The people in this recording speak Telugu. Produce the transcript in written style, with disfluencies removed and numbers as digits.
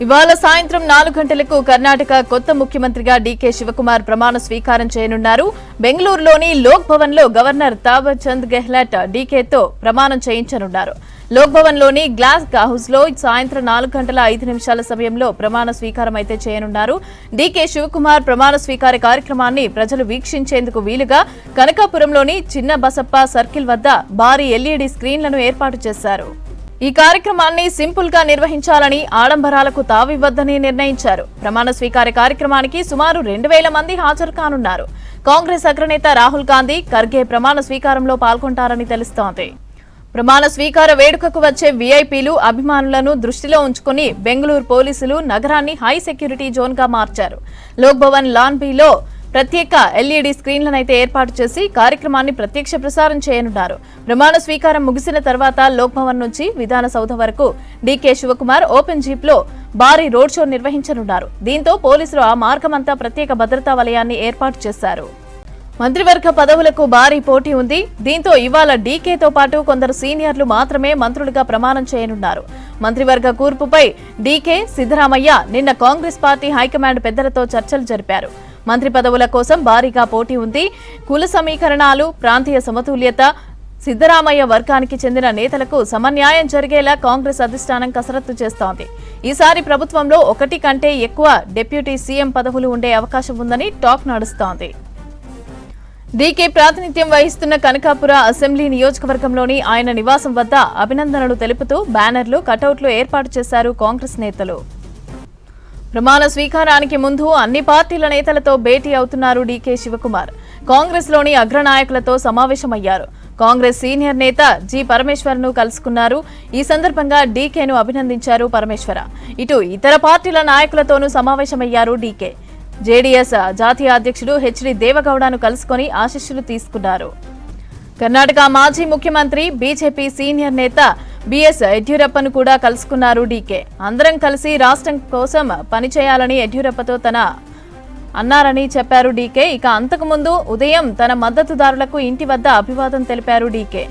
ఇవాళ సాయంత్రం 4 గంటలకు కర్ణాటక కొత్త ముఖ్యమంత్రిగా డీకే శివకుమార్ ప్రమాణ స్వీకారం చేయనున్నారు. బెంగళూరులోని లోక్ భవన్ లో గవర్నర్ తావర్ చంద్ గెహ్లాట్ డీకేతో ప్రమాణం చేయించనున్నారు. లోక్ భవన్ లోని గ్లాస్ హౌస్ లో సాయంత్రం 4 గంటల 5 నిమిషాల సమయంలో ప్రమాణ స్వీకారం అయితే చేయనున్నారు. డీకే శివకుమార్ ప్రమాణ స్వీకార కార్యక్రమాన్ని ప్రజలు వీక్షించేందుకు వీలుగా కనకాపురంలోని చిన్న బసప్ప సర్కిల్ వద్ద భారీ ఎల్ఈడీ స్క్రీన్లను ఏర్పాటు చేశారు. ఈ కార్యక్రమాన్ని సింపుల్ గా నిర్వహించాలని, ఆడంబరాలకు తావివ్వద్దని నిర్ణయించారు. ప్రమాణ స్వీకార కార్యక్రమానికి సుమారు 2000 మంది హాజరు కానున్నారు. కాంగ్రెస్ అగ్రనేత రాహుల్ గాంధీ, ఖర్గే ప్రమాణ స్వీకారంలో పాల్గొంటారని తెలుస్తోంది. ప్రమాణ స్వీకార వేడుకకు వచ్చే వీఐపీలు, అభిమానులను దృష్టిలో ఉంచుకుని బెంగళూరు పోలీసులు నగరాన్ని హై సెక్యూరిటీ జోన్ గా మార్చారు. లోక్ భవన్ లాన్ బిలో ప్రత్యేక ఎల్ఈడీ స్క్రీన్లనైతే ఏర్పాటు చేసి కార్యక్రమాన్ని ప్రత్యక్ష ప్రసారం చేయనున్నారు. ప్రమాణ స్వీకారం ముగిసిన తర్వాత లోక్ భవన్ నుంచి విధాన సౌధ వరకు డీకే శివకుమార్ ఓపెన్ జీప్ లో భారీ రోడ్ షో నిర్వహించనున్నారు. దీంతో పోలీసులు ఆ మార్గమంతా ప్రత్యేక భద్రతా వలయాన్ని ఏర్పాటు చేశారు. మంత్రివర్గ పదవులకు భారీ పోటీ ఉంది. దీంతో ఇవాళ డీకేతో పాటు కొందరు సీనియర్లు మాత్రమే మంత్రులుగా ప్రమాణం చేయనున్నారు. మంత్రివర్గ కూర్పుపై డీకే, సిద్దరామయ్య నిన్న కాంగ్రెస్ పార్టీ హైకమాండ్ పెద్దలతో చర్చలు జరిపారు. మంత్రి పదవుల కోసం భారీగా పోటీ ఉంది. కుల సమీకరణాలు, ప్రాంతీయ సమతుల్యత, సిద్దరామయ్య వర్గానికి చెందిన నేతలకు సమన్యాయం జరిగేలా కాంగ్రెస్ అధిష్టానం కసరత్తు చేస్తోంది. ఈసారి ప్రభుత్వంలో 1 కంటే ఎక్కువ డిప్యూటీ సీఎం పదవులు ఉండే అవకాశం ఉందని టాక్ నడుస్తోంది. డీకే ప్రాతినిధ్యం వహిస్తున్న కనకాపుర అసెంబ్లీ నియోజకవర్గంలోని ఆయన నివాసం వద్ద అభినందనలు తెలుపుతూ బ్యానర్లు, కటౌట్లు ఏర్పాటు చేశారు కాంగ్రెస్ నేతలు. ప్రమాణ స్వీకారానికి ముందు అన్ని పార్టీల నేతలతో భేటీ అవుతున్నారు డీకే శివకుమార్. కాంగ్రెస్ లోని అగ్రనాయకులతో సమావేశమయ్యారు. కాంగ్రెస్ సీనియర్ నేత జి పరమేశ్వర్ ను కలుసుకున్నారు. ఈ సందర్భంగా డీకేను అభినందించారు పరమేశ్వర. ఇటు ఇతర పార్టీల నాయకులతోనూ సమావేశమయ్యారు డీకే. జేడీఎస్ జాతీయ అధ్యక్షుడు హెచ్డి దేవగౌడను కలుసుకుని ఆశీస్సులు తీసుకున్నారు. కర్ణాటక మాజీ ముఖ్యమంత్రి, బీజేపీ సీనియర్ నేత బీఎస్ యడ్యూరప్పను కూడా కలుసుకున్నారు డీకే. అందరం కలిసి రాష్ట్రం కోసం పనిచేయాలని యడ్యూరప్పతో అన్నారని చెప్పారు డీకే. ఇక అంతకుముందు ఉదయం తన మద్దతుదారులకు ఇంటి వద్ద అభివాదం తెలిపారు డీకే.